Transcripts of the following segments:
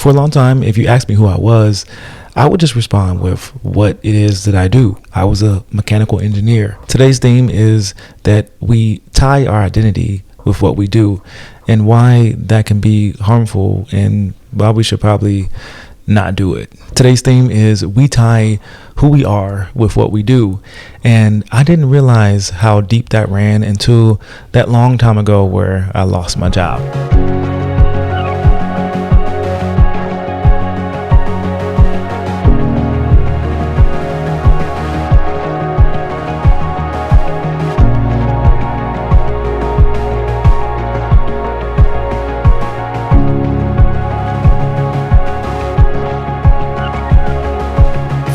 For a long time, if you asked me who I was, I would just respond with what it is that I do. I was a mechanical engineer. Today's theme is that we tie our identity with what we do and why that can be harmful and why we should probably not do it. Today's theme is we tie who we are with what we do. And I didn't realize how deep that ran until that long time ago where I lost my job.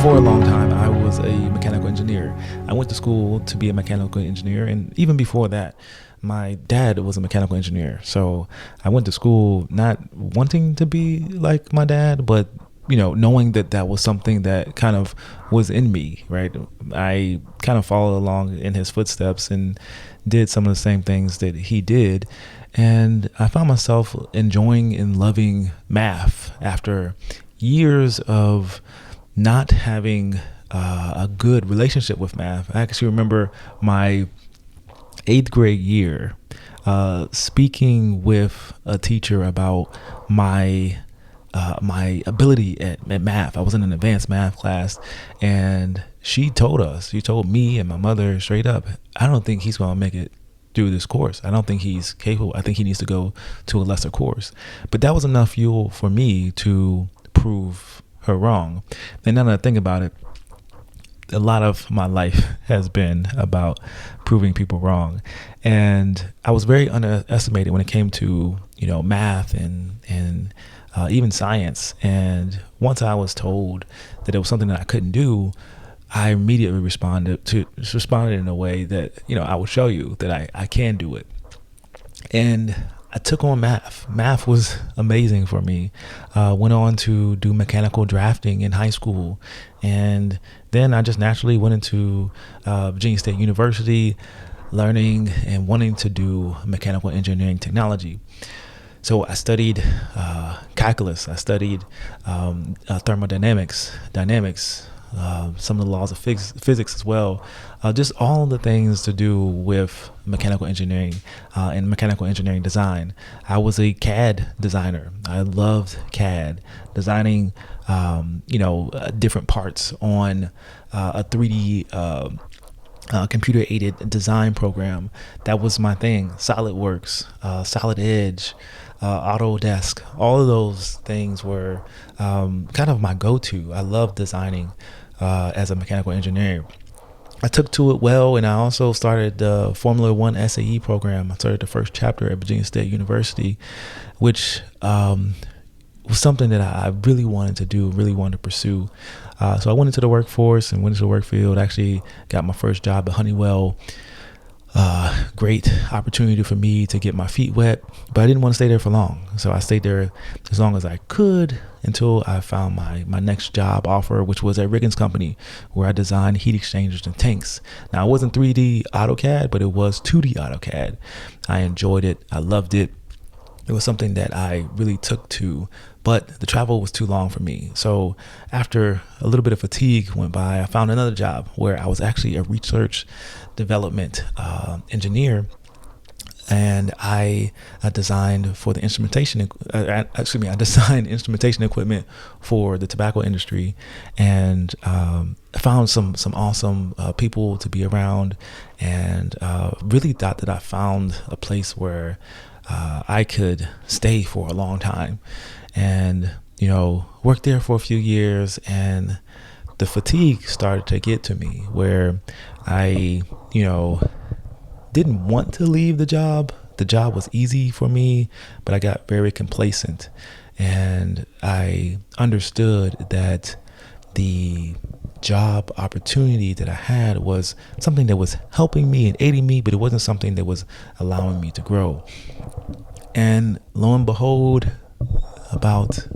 For a long time, I was a mechanical engineer. I went to school to be a mechanical engineer, and even before that, my dad was a mechanical engineer. So I went to school not wanting to be like my dad, but knowing that that was something that kind of was in me, right? I kind of followed along in his footsteps and did some of the same things that he did. And I found myself enjoying and loving math after years of not having a good relationship with math. I actually remember my 8th grade year speaking with a teacher about my ability at math. I was in an advanced math class, and she told me and my mother straight up, I don't think he's going to make it through this course. I don't think he's capable. I think he needs to go to a lesser course. But that was enough fuel for me to prove her wrong. And now that I think about it, a lot of my life has been about proving people wrong. And I was very underestimated when it came to, math and even science. And once I was told that it was something that I couldn't do, I immediately responded in a way that, I will show you that I can do it. And I took on math. Math was amazing for me. Went on to do mechanical drafting in high school. And then I just naturally went into Virginia State University, learning and wanting to do mechanical engineering technology. So I studied calculus. I studied thermodynamics, dynamics, some of the laws of physics as well. Just all the things to do with mechanical engineering and mechanical engineering design. I was a CAD designer. I loved CAD, designing, different parts on a 3D computer-aided design program. That was my thing. SolidWorks, Solid Edge, Autodesk. All of those things were kind of my go-to. I love designing as a mechanical engineer. I took to it well, and I also started the Formula One SAE program. I started the first chapter at Virginia State University, which was something that I really wanted to do, really wanted to pursue. So I went into the workforce and went into the work field. I actually got my first job at Honeywell. Great opportunity for me to get my feet wet, but I didn't want to stay there for long. So I stayed there as long as I could until I found my next job offer, which was at Riggins Company, where I designed heat exchangers and tanks. Now, it wasn't 3D AutoCAD, but it was 2D AutoCAD. I enjoyed it. I loved it. It was something that I really took to, but the travel was too long for me. So after a little bit of fatigue went by, I found another job where I was actually a research development engineer, and I designed for the instrumentation. I designed instrumentation equipment for the tobacco industry, and found some awesome people to be around, and really thought that I found a place where I could stay for a long time, and worked there for a few years, and the fatigue started to get to me where I didn't want to leave the job. The job was easy for me, but I got very complacent, and I understood that the job opportunity that I had was something that was helping me and aiding me, but it wasn't something that was allowing me to grow. And lo and behold, about,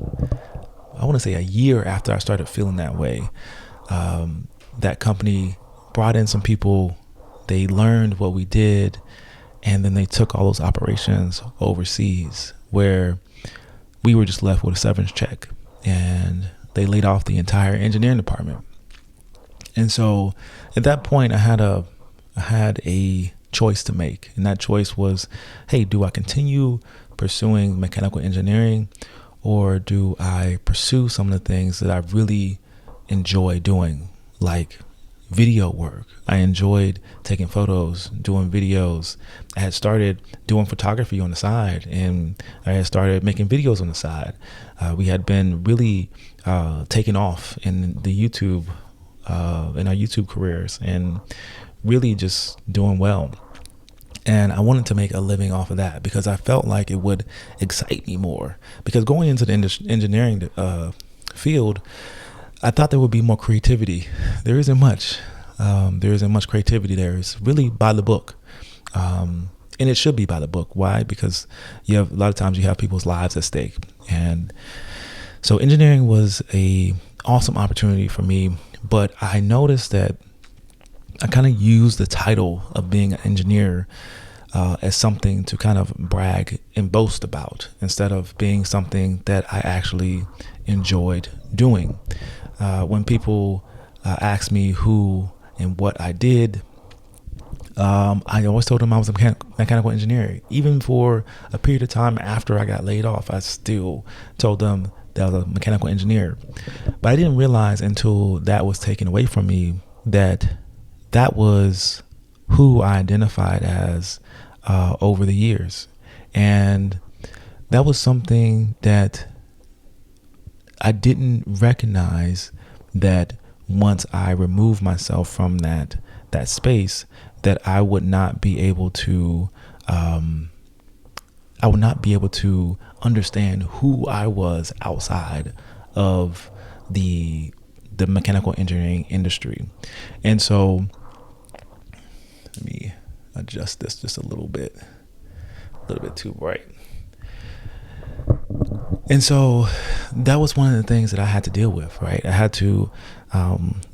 I want to say a year after I started feeling that way, that company brought in some people. They learned what we did, and then they took all those operations overseas, where we were just left with a severance check, and they laid off the entire engineering department. And so at that point, I had a choice to make, and that choice was, hey, do I continue pursuing mechanical engineering, or do I pursue some of the things that I really enjoy doing, like video work? I enjoyed taking photos, doing videos. I had started doing photography on the side, and I had started making videos on the side. We had been really taking off in the YouTube, in our YouTube careers, and really just doing well. And I wanted to make a living off of that because I felt like it would excite me more. Because going into the engineering field, I thought there would be more creativity. There isn't much. There isn't much creativity there. It's really by the book. And it should be by the book. Why? Because a lot of times you have people's lives at stake. And so engineering was a awesome opportunity for me. But I noticed that I kind of used the title of being an engineer as something to kind of brag and boast about, instead of being something that I actually enjoyed doing. When people ask me who and what I did, I always told them I was a mechanical engineer. Even for a period of time after I got laid off, I still told them that I was a mechanical engineer. But I didn't realize until that was taken away from me that that was who I identified as over the years. And that was something that I didn't recognize, that once I removed myself from that space, that I would not be able to understand who I was outside of the mechanical engineering industry. And so let me adjust this just a little bit too bright. And so that was one of the things that I had to deal with, right? I had to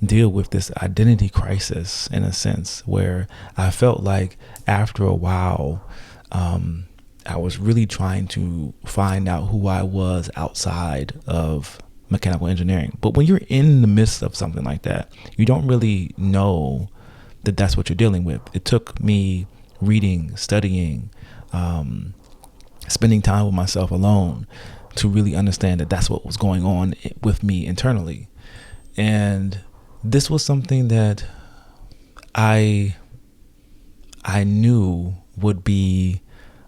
deal with this identity crisis, in a sense, where I felt like after a while, I was really trying to find out who I was outside of mechanical engineering. But when you're in the midst of something like that, you don't really know that that's what you're dealing with. It took me reading, studying, spending time with myself alone to really understand that that's what was going on with me internally. And this was something that I knew would be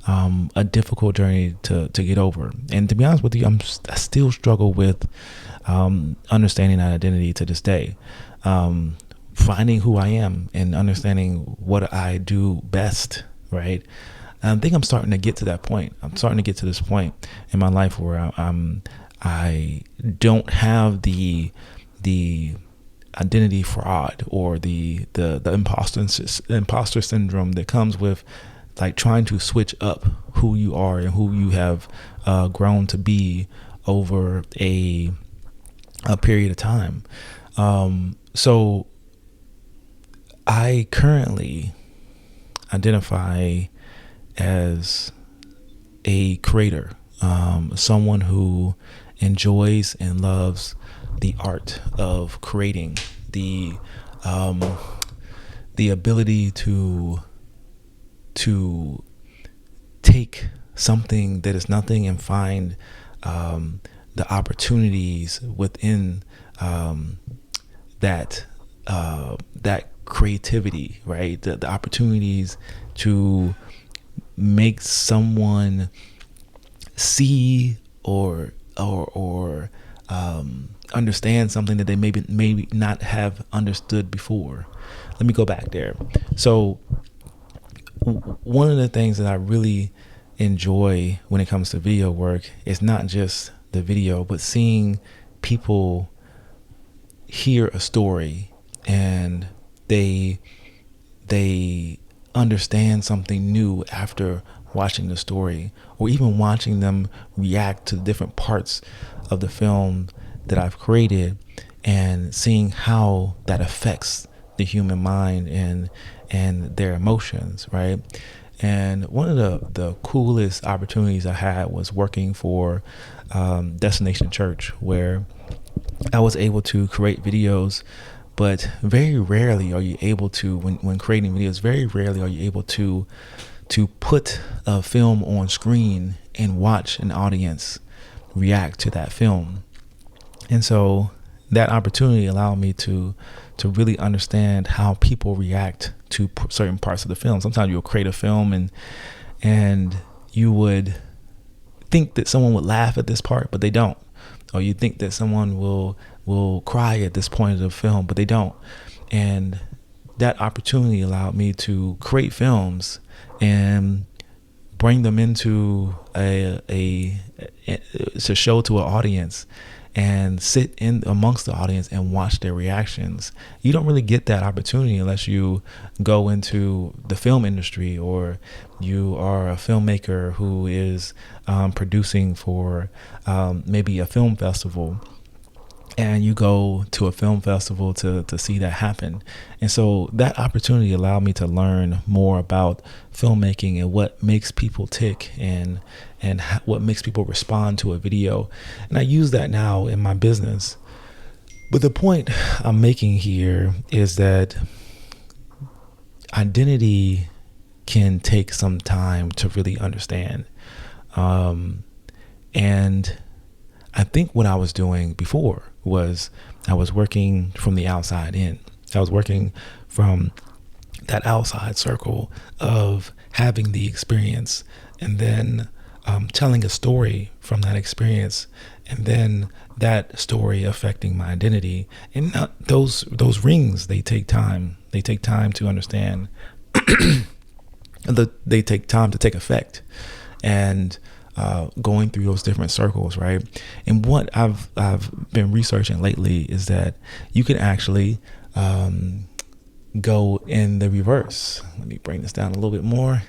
a difficult journey to get over. And to be honest with you, I still struggle with understanding that identity to this day. Finding who I am and understanding what I do best, right? I think I'm starting to get to that point. I'm starting to get to this point in my life where I don't have the identity fraud or the imposter syndrome that comes with like trying to switch up who you are and who you have grown to be over a period of time. So I currently identify as a creator, someone who enjoys and loves the art of creating, the ability to take something that is nothing and find the opportunities within that creativity, right? The opportunities to make someone see or understand something that they maybe not have understood before. Let me go back there. So one of the things that I really enjoy when it comes to video work is not just the video, but seeing people hear a story and they understand something new after watching the story, or even watching them react to different parts of the film that I've created and seeing how that affects the human mind and their emotions, right? And one of the coolest opportunities I had was working for Destination Church, where I was able to create videos, but very rarely are you able to, when creating videos, very rarely are you able to put a film on screen and watch an audience react to that film. And so that opportunity allowed me to really understand how people react to certain parts of the film. Sometimes you'll create a film and you would think that someone would laugh at this part, but they don't. Or you think that someone will cry at this point of the film, but they don't. And that opportunity allowed me to create films and bring them into to show to an audience and sit in amongst the audience and watch their reactions. You don't really get that opportunity unless you go into the film industry, or you are a filmmaker who is producing for maybe a film festival, and you go to a film festival to see that happen. And so that opportunity allowed me to learn more about filmmaking and what makes people tick and what makes people respond to a video. And I use that now in my business. But the point I'm making here is that identity can take some time to really understand. And I think what I was doing before was I was working from the outside in. I was working from that outside circle of having the experience, and then telling a story from that experience, and then that story affecting my identity. And those rings, they take time. They take time to understand. They take time to take effect. And going through those different circles, right? And what I've been researching lately is that you can actually go in the reverse. Let me bring this down a little bit more.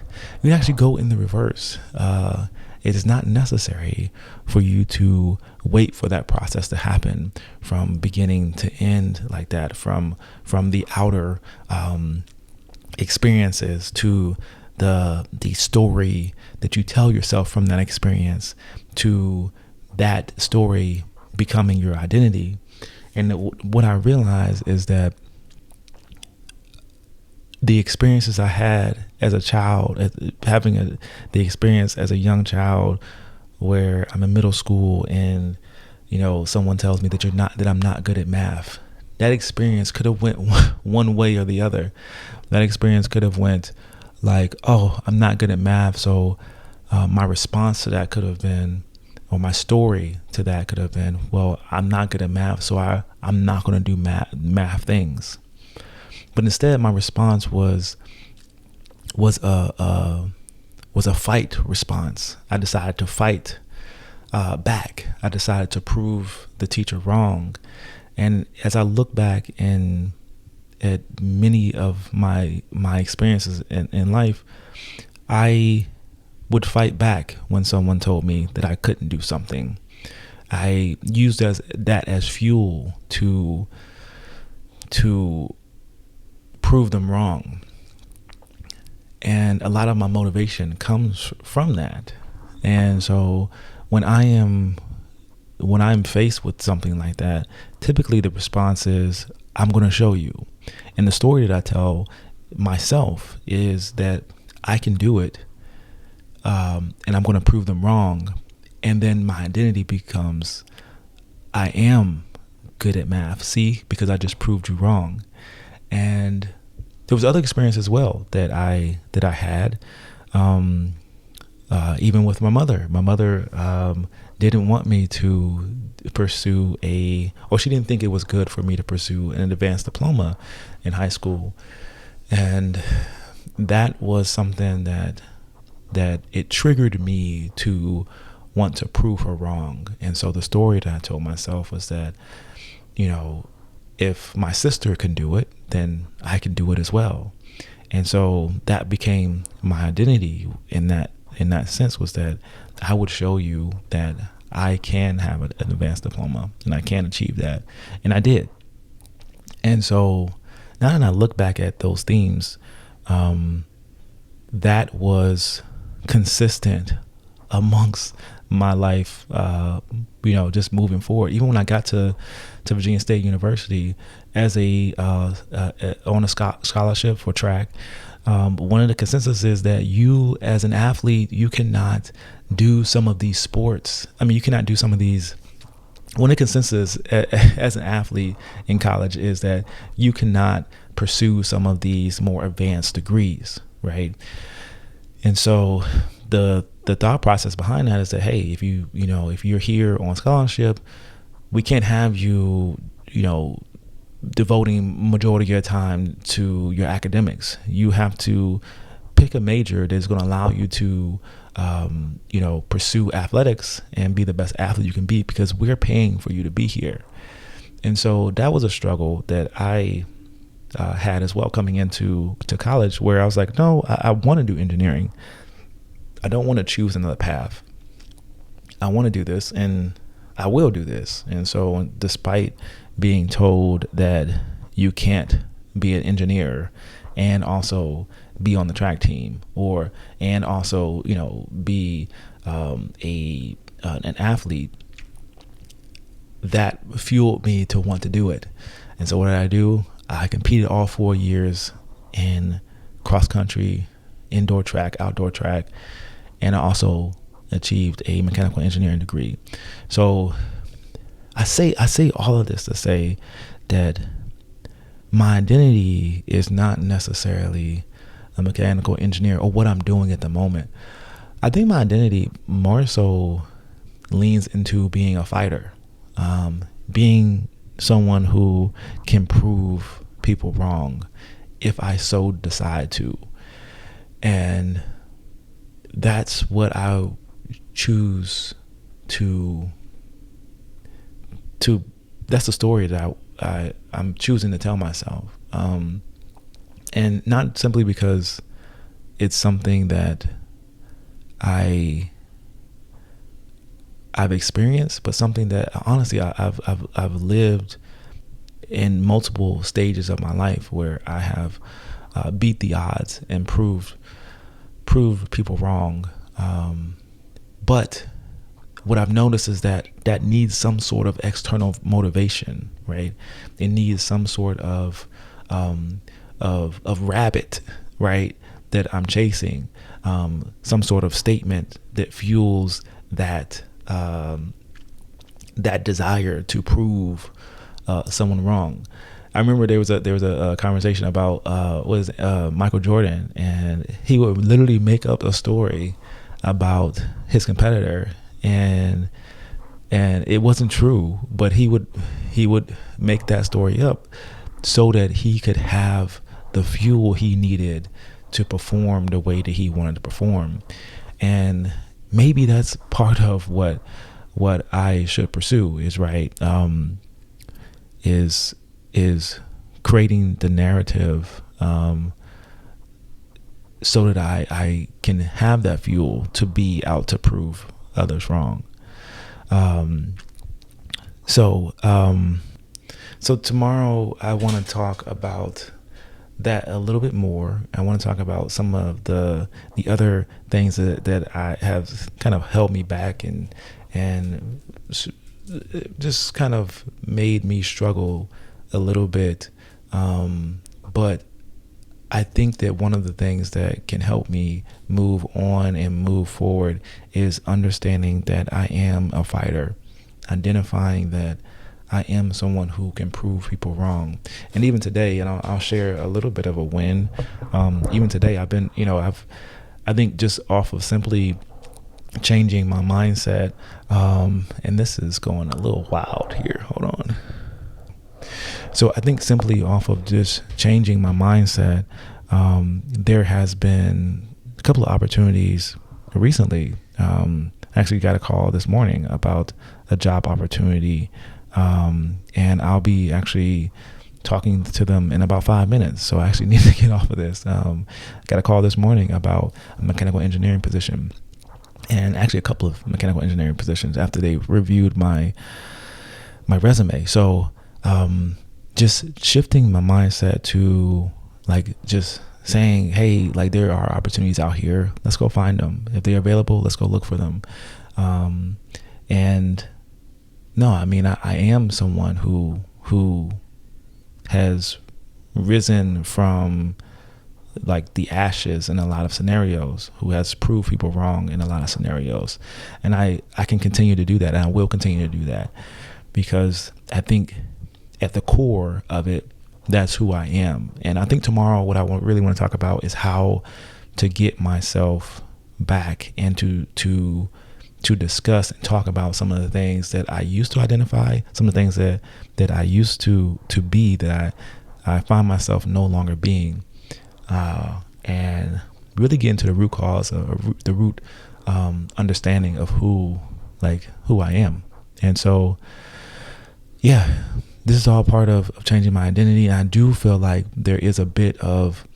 You can actually go in the reverse. It is not necessary for you to wait for that process to happen from beginning to end like that, from the outer experiences to the story that you tell yourself from that experience, to that story becoming your identity. And what I realized is that the experiences I had as a child, the experience as a young child, where I'm in middle school and someone tells me that I'm not good at math. That experience could have went one way or the other. That experience could have went like, oh, I'm not good at math, so my response to that could have been, or my story to that could have been, well, I'm not good at math, so I'm not going to do math things. But instead, my response was a fight response. I decided to fight back. I decided to prove the teacher wrong. And as I look back at many of my experiences in life, I would fight back when someone told me that I couldn't do something. I used that as fuel to prove them wrong. And a lot of my motivation comes from that. And so when I'm faced with something like that, typically the response is, I'm going to show you. And the story that I tell myself is that I can do it, and I'm going to prove them wrong. And then my identity becomes, I am good at math. See, because I just proved you wrong. And there was other experience as well that I had, even with my mother. My mother didn't want me to pursue or she didn't think it was good for me to pursue an advanced diploma in high school. And that was something that it triggered me to want to prove her wrong. And so the story that I told myself was that, if my sister can do it, then I can do it as well. And so that became my identity in that sense, was that I would show you that I can have an advanced diploma and I can achieve that. And I did. And so now that I look back at those themes, that was consistent amongst my life, just moving forward. Even when I got to Virginia State University as on a scholarship for track, one of the consensus is that you, as an athlete, you cannot do some of these sports. I mean, you cannot do some of these. One of the consensus as an athlete in college is that you cannot pursue some of these more advanced degrees, right? And so the thought process behind that is that, hey, if you're here on scholarship, we can't have you, devoting majority of your time to your academics. You have to pick a major that's going to allow you to, pursue athletics and be the best athlete you can be, because we're paying for you to be here. And so that was a struggle that I had as well coming into college, where I was like, no, I want to do engineering. I don't want to choose another path. I want to do this, and I will do this. And so despite being told that you can't be an engineer and also be on the track team, and also be an athlete, that fueled me to want to do it. And so what did I do? I competed all 4 years in cross country, indoor track, outdoor track, and I also achieved a mechanical engineering degree. So I say all of this to say that my identity is not necessarily a mechanical engineer or what I'm doing at the moment. I think my identity more so leans into being a fighter, being someone who can prove people wrong if I so decide to. And that's what I choose to that's the story that I'm choosing to tell myself. And not simply because it's something that I've experienced, but something that honestly I've lived in multiple stages of my life, where I have beat the odds and proved people wrong. But what I've noticed is that needs some sort of external motivation, right? It needs some sort of rabbit, right, that I'm chasing, some sort of statement that fuels that desire to prove someone wrong. I remember there was a conversation about Michael Jordan, and he would literally make up a story about his competitor, and it wasn't true, but he would make that story up so that he could have the fuel he needed to perform the way that he wanted to perform. And maybe that's part of what I should pursue is is creating the narrative so that I can have that fuel to be out to prove others wrong. So tomorrow I want to talk about that a little bit more. I want to talk about some of the other things that I have kind of held me back and just kind of made me struggle a little bit. But I think that one of the things that can help me move on and move forward is understanding that I am a fighter, identifying that I am someone who can prove people wrong. And even today, and I'll share a little bit of a win. Even today, I've been, I think just off of simply changing my mindset, and this is going a little wild here. Hold on. So I think simply off of just changing my mindset, there has been a couple of opportunities recently. I actually got a call this morning about a job opportunity, and I'll be actually talking to them in about 5 minutes. So I actually need to get off of this. Got a call this morning about a mechanical engineering position, and actually a couple of mechanical engineering positions after they reviewed my resume. So just shifting my mindset to like just saying, hey, like there are opportunities out here. Let's go find them. If they're available, let's go look for them. And no, I mean, I am someone who has risen from like the ashes in a lot of scenarios, who has proved people wrong in a lot of scenarios. And I can continue to do that, and I will continue to do that, because I think at the core of it, that's who I am. And I think tomorrow what I really want to talk about is how to get myself back and to discuss and talk about some of the things that I used to identify, some of the things that I used to be, that I find myself no longer being, and really get into the root cause, the root understanding of who I am. And so, yeah, this is all part of changing my identity. And I do feel like there is a bit of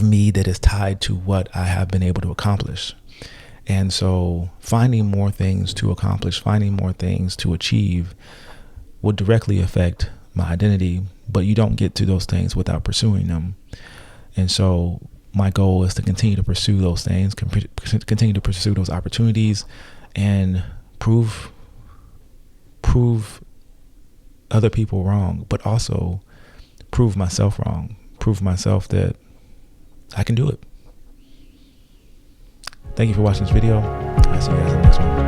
me that is tied to what I have been able to accomplish. And so finding more things to accomplish, finding more things to achieve will directly affect my identity, but you don't get to those things without pursuing them. And so my goal is to continue to pursue those things, continue to pursue those opportunities, and prove other people wrong, but also prove myself wrong, prove myself that I can do it. Thank you for watching this video. I'll see you guys in the next one.